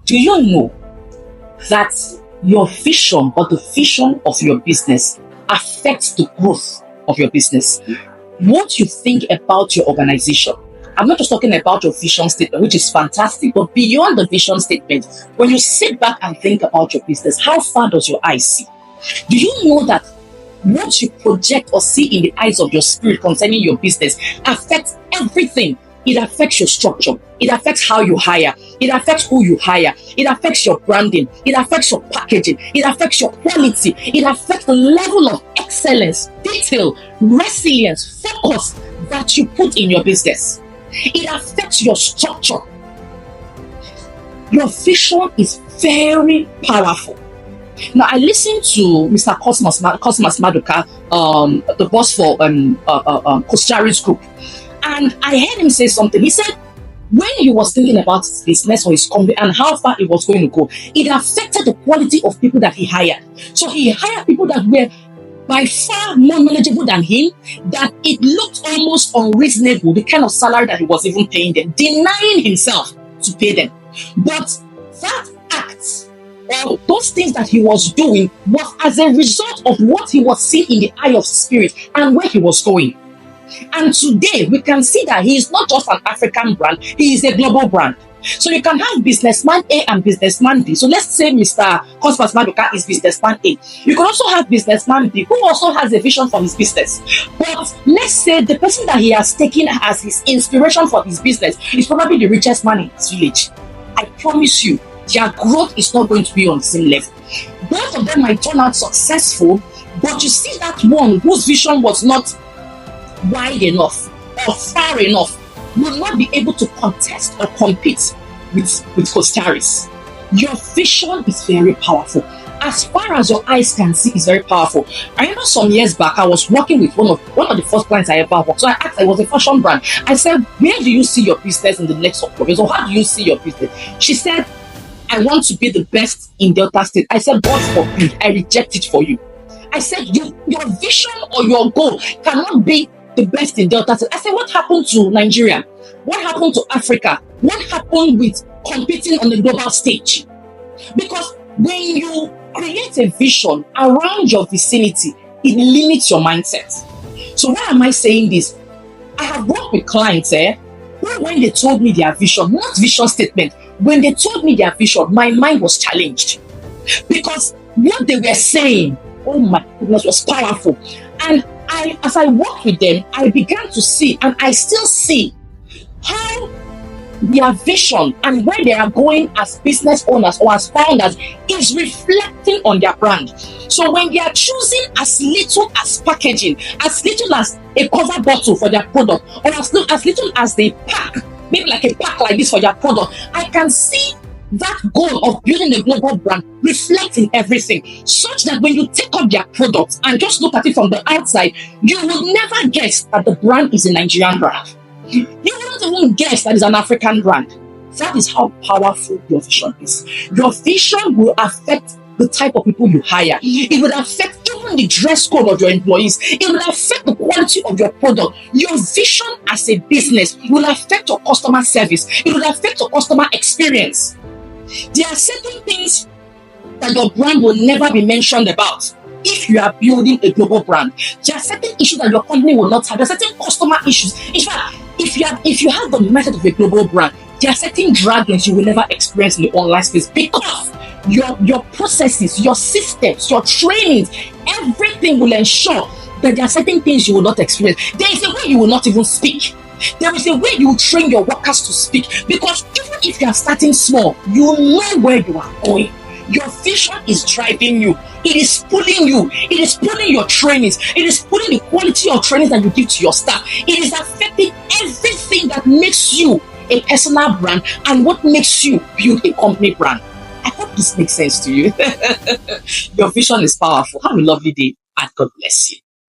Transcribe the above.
Do you know that your vision or the vision of your business affects the growth of your business? What you think about your organization. I'm not just talking about your vision statement, which is fantastic, but beyond the vision statement, when you sit back and think about your business, how far does your eye see? Do you know that what you project or see in the eyes of your spirit concerning your business affects everything? It affects your structure. It affects how you hire. It affects who you hire. It affects your branding. It affects your packaging. It affects your quality. It affects the level of excellence, detail, resilience, focus that you put in your business. It affects your structure. Your vision is very powerful. Now, I listened to Mr. Cosmas Maduka, the boss for Costaris Group, and I heard him say something. He said, when he was thinking about his business or his company and how far it was going to go, it affected the quality of people that he hired. So he hired people that were by far more knowledgeable than him, that it looked almost unreasonable, the kind of salary that he was even paying them, denying himself to pay them. But that act, or those things that he was doing, was as a result of what he was seeing in the eye of spirit and where he was going. And today we can see that he is not just an African brand, he is a global brand. So you can have businessman A and businessman B. So let's say Mr. Cosmas Maduka is businessman A. You can also have businessman B who also has a vision for his business. But let's say the person that he has taken as his inspiration for his business is probably the richest man in his village. I promise you, their growth is not going to be on the same level. Both of them might turn out successful, but you see that one whose vision was not wide enough or far enough will not be able to contest or compete with Costaris. Your vision is very powerful. As far as your eyes can see, is very powerful. I remember some years back, I was working with one of the first clients I ever worked. So I asked, it was a fashion brand. I said, where do you see your business in the next couple of years? Or how do you see your business? She said, I want to be the best in Delta State. I said, God forbid, I reject it for you. I said, your vision or your goal cannot be the best in Delta State. I said, what happened to Nigeria? What happened to Africa? What happened with competing on the global stage? Because when you create a vision around your vicinity, it limits your mindset. So why am I saying this? I have worked with clients who, when they told me their vision, not vision statement, when they told me their vision, my mind was challenged. Because what they were saying, oh my goodness, was powerful. And as I worked with them, I began to see, and I still see, how their vision and where they are going as business owners or as founders is reflecting on their brand. So when they are choosing as little as packaging, as little as a cover bottle for their product, or as little as they pack, maybe like a pack like this for their product, I can see that goal of building a global brand reflects in everything, such that when you take up their products and just look at it from the outside, you will never guess that the brand is a Nigerian brand. You won't even guess that it's an African brand. That is how powerful your vision is. Your vision will affect the type of people you hire. It will affect even the dress code of your employees. It will affect the quality of your product. Your vision as a business will affect your customer service. It will affect your customer experience. There are certain things that your brand will never be mentioned about if you are building a global brand. There are certain issues that your company will not have. There are certain customer issues. In fact, if you have the method of a global brand, there are certain dragons you will never experience in the online space, because your processes, your systems, your trainings, everything will ensure that there are certain things you will not experience. There is a way you will not even speak. There is a way you will train your workers to speak, because even if you are starting small, you know where you are going. Your vision is driving you. It is pulling you. It is pulling your trainings. It is pulling the quality of trainings that you give to your staff. It is affecting everything that makes you a personal brand and what makes you build a company brand. I hope this makes sense to you. Your vision is powerful. Have a lovely day and God bless you.